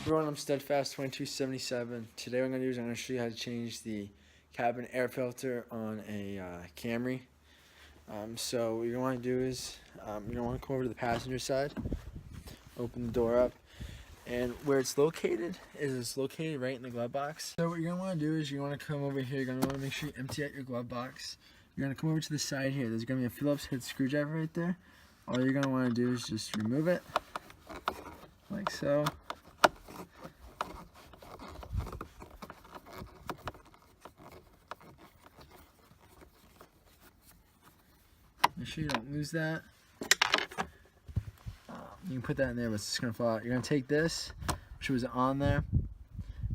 Everyone, I'm Steadfast2277. Today what I'm going to do is I'm going to show you how to change the cabin air filter on a Camry. So what you're going to want to do is you're going to want to come over to the passenger side, open the door up, and where it's located is it's located right in the glove box. So what you're going to want to do is you want to come over here, you're going to want to make sure you empty out your glove box. You're going to come over to the side here. There's going to be a Phillips head screwdriver right there. All you're going to want to do is just remove it, like so. Make sure you don't lose that. You can put that in there, but it's just going to fall out. You're going to take this, which was on there,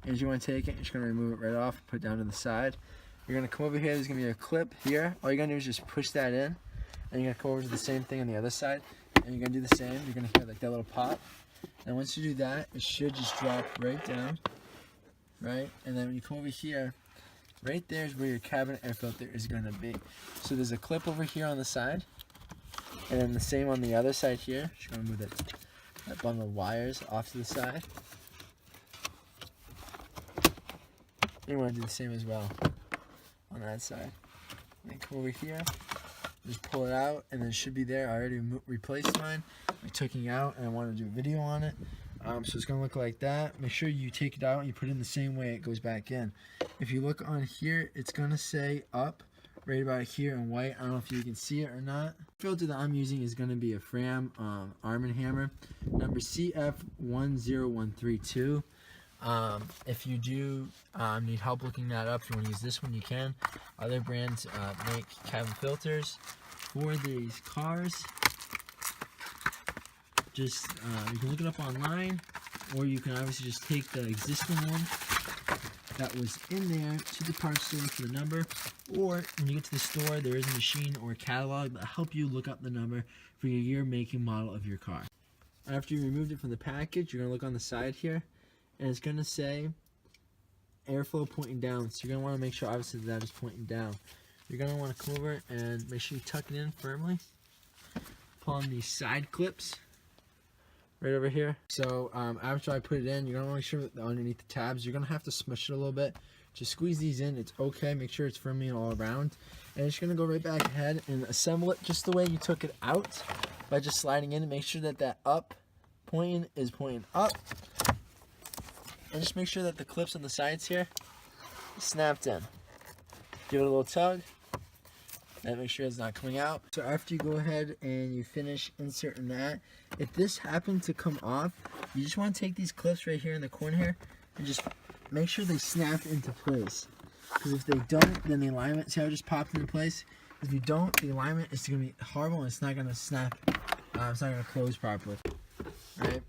and you want to take it, you're just going to remove it right off, put it down to the side. You're going to come over here, there's going to be a clip here. All you're going to do is just push that in, and you're going to come over to the same thing on the other side, and you're going to do the same. You're going to hear like that little pop, and once you do that, it should just drop right down, right? And then when you come over here, right there is where your cabin air filter is going to be. So there's a clip over here on the side, and then the same on the other side here. Just going to move that bundle of wires off to the side. You want to do the same as well on that side. And then come over here, just pull it out, and then it should be there. I already replaced mine. I took it out, and I wanted to do a video on it. So it's going to look like that. Make sure you take it out and you put it in the same way it goes back in. If you look on here, it's going to say up right about here in white. I don't know if you can see it or not. The filter that I'm using is going to be a Fram Arm & Hammer number CF10132. If you do need help looking that up, if you want to use this one, you can. Other brands make cabin filters for these cars. Just you can look it up online, or you can obviously just take the existing one that was in there to the parts store for the number, or when you get to the store, there is a machine or a catalog that will help you look up the number for your year, make, and model of your car. After you removed it from the package, you're going to look on the side here, and it's going to say airflow pointing down. So you're going to want to make sure obviously that is pointing down. You're going to want to come over and make sure you tuck it in firmly. Pull on these side clips right over here. So after I put it in, you're going to want to make sure that underneath the tabs, you're going to have to smush it a little bit. Just squeeze these in. It's okay. Make sure it's firmly all around. And it's going to go right back ahead and assemble it just the way you took it out by just sliding in. Make sure that that up pointing is pointing up. And just make sure that the clips on the sides here snapped in. Give it a little tug. And make sure it's not coming out. So after you go ahead and you finish inserting that, if this happened to come off, you just want to take these clips right here in the corner here and just make sure they snap into place. Because if they don't, then the alignment, see how it just popped into place? If you don't, the alignment is going to be horrible and it's not going to snap. It's not going to close properly. Right?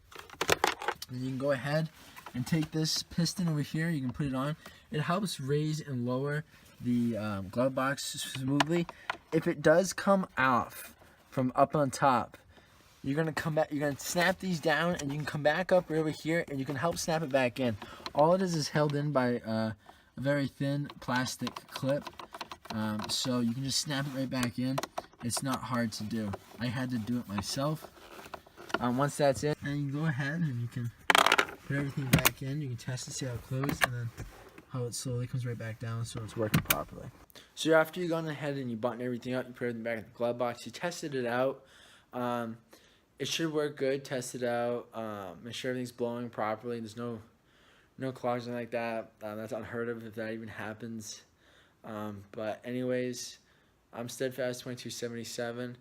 And you can go ahead and take this piston over here. You can put it on. It helps raise and lower the glove box smoothly. If it does come off from up on top, you're gonna come back. You're gonna snap these down, and you can come back up right over here, and you can help snap it back in. All it is held in by a very thin plastic clip, so you can just snap it right back in. It's not hard to do. I had to do it myself. Once that's in, then you can go ahead and you can put everything back in. You can test to see how it closed, and then how it slowly comes right back down, so it's working properly. So after you've gone ahead and you button everything up, you put everything back in the glove box, you tested it out. It should work good. Test it out. Make sure everything's blowing properly. There's no clogs or anything like that. That's unheard of if that even happens. But anyways, I'm Steadfast2277.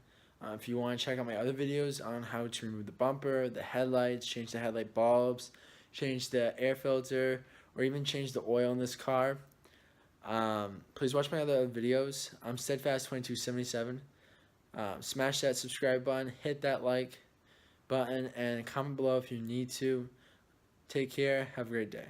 If you want to check out my other videos on how to remove the bumper, the headlights, change the headlight bulbs, change the air filter, or even change the oil in this car, please watch my other videos. I'm Steadfast2277. Smash that subscribe button, hit that like button, and comment below if you need to. Take care. Have a great day.